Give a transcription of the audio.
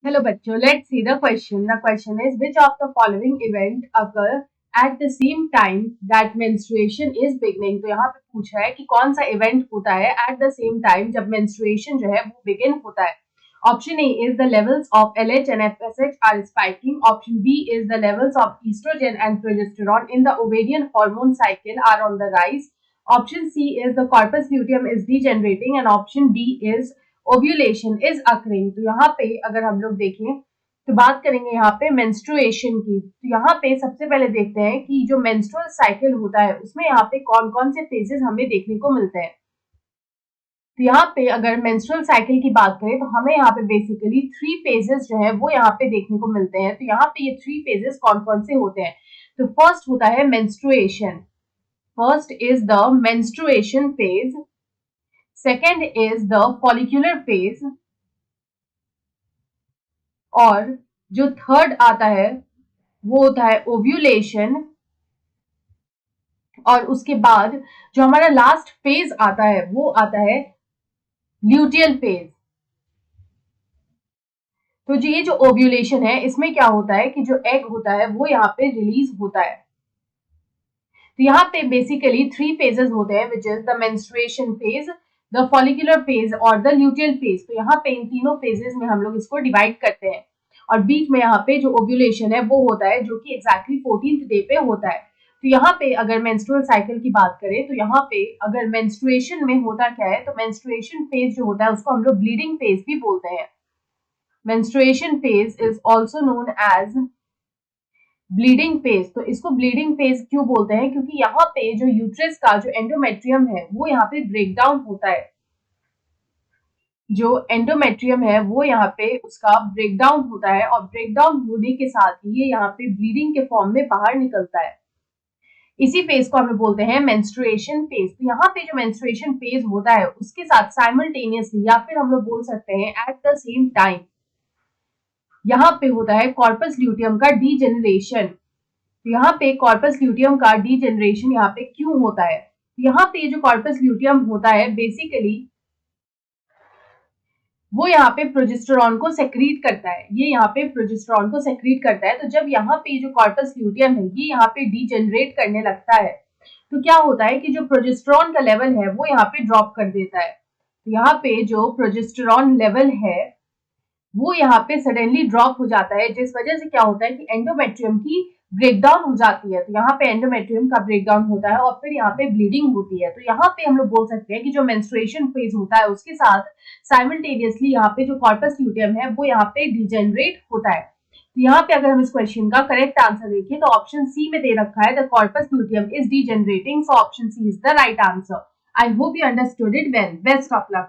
Hello बच्चों, let's see the question. The question is which of the following event occur at the same time that menstruation is beginning. तो यहाँ पे पूछ रहा है कि कौन सा इवेंट होता है at the same time जब menstruation जो है वो begin होता है. Option A is the levels of LH and FSH are spiking. Option B is the levels of estrogen and progesterone in the ovarian hormone cycle are on the rise. Option C is the corpus luteum is degenerating and option D is ovulation is occurring. तो यहाँ पे अगर हम लोग देखें तो बात करेंगे यहाँ पे मेंस्ट्रुएशन की. तो यहाँ पे सबसे पहले देखते हैं कि जो मेंस्ट्रुअल साइकिल होता है उसमें यहाँ पे कौन कौन से फेजेस हमें देखने को मिलते हैं. तो यहाँ पे अगर मेंस्ट्रुअल साइकिल की बात करें तो हमें यहाँ पे बेसिकली 3 फेजेस जो है वो यहाँ पे देखने को मिलते हैं. तो यहाँ पे ये 3 फेजेस कौन कौन से होते हैं. तो फर्स्ट होता है menstruation. First is the menstruation phase. Second is the follicular phase और जो थर्ड आता है वो होता है ओव्यूलेशन. और उसके बाद जो हमारा लास्ट फेज आता है वो आता है ल्यूटियल फेज. तो जो ये जो ओव्यूलेशन है इसमें क्या होता है कि जो एग होता है वो यहाँ पे रिलीज होता है. तो यहाँ पे बेसिकली 3 फेजेस होते हैं which is the menstruation phase, the follicular phase और द ल्यूटियल फेज. तो यहाँ पे इन तीनों फेजेस में हम लोग इसको डिवाइड करते हैं और बीच में यहाँ पे जो ओव्यूलेशन है वो होता है जो कि एग्जैक्टली 14th डे पे होता है. तो यहाँ पे अगर मेंस्ट्रुअल साइकिल की बात करें तो यहाँ पे अगर मेंस्ट्रुएशन में होता क्या है तो मेंस्ट्रुएशन फेज जो होता है उसको हम लोग ब्लीडिंग फेज भी बोलते हैं. Menstruation phase is also known as bleeding phase. तो इसको ब्लीडिंग फेज क्यों बोलते हैं क्योंकि यहाँ पे जो यूट्रस का जो एंडोमेट्रियम है वो यहाँ पे ब्रेकडाउन होता है. जो एंडोमेट्रियम है वो यहाँ पे उसका ब्रेकडाउन होता है और ब्रेकडाउन होने के साथ ही ये यहाँ पे ब्लीडिंग के फॉर्म में बाहर निकलता है. इसी फेज को हम लोग बोलते हैं मेंस्ट्रुएशन फेज. तो यहाँ पे जो मेंस्ट्रुएशन फेज होता है उसके साथ साइमल्टेनियसली या फिर हम लोग बोल सकते हैं एट द सेम टाइम यहाँ पे होता है कॉर्पस ल्यूटियम का डीजेनरेशन. तो यहाँ पे कॉर्पस ल्यूटियम का डीजेनरेशन यहाँ पे क्यों होता है. यहाँ पे जो कॉर्पस ल्यूटियम होता है बेसिकली वो यहाँ पे प्रोजेस्टेरॉन को सेक्रीट करता है. ये यहाँ पे प्रोजेस्टेरॉन को सेक्रीट करता है. तो जब यहाँ पे जो कॉर्पस ल्यूटियम है ये यहाँ पे डीजेनरेट करने लगता है तो क्या होता है कि जो प्रोजेस्टेरॉन का लेवल है वो यहाँ पे ड्रॉप कर देता है. तो यहाँ पे जो प्रोजेस्टेरॉन लेवल है वो यहाँ पे सडनली ड्रॉप हो जाता है जिस वजह से क्या होता है कि एंडोमेट्रियम की ब्रेकडाउन हो जाती है. तो यहाँ पे एंडोमेट्रियम का ब्रेकडाउन होता है और फिर यहाँ पे ब्लीडिंग होती है. तो यहाँ पे हम लोग बोल सकते हैं कि जो मेंस्ट्रुएशन फेज होता है उसके साथ साइमल्टेनियसली यहाँ पे जो कॉर्पस ल्यूटियम है वो यहाँ पे डिजेनरेट होता है. तो यहाँ पे अगर हम इस क्वेश्चन का करेक्ट आंसर देखें तो ऑप्शन सी में दे रखा है the corpus luteum is degenerating. So option C is the right answer. I hope you understood it well. Best of luck.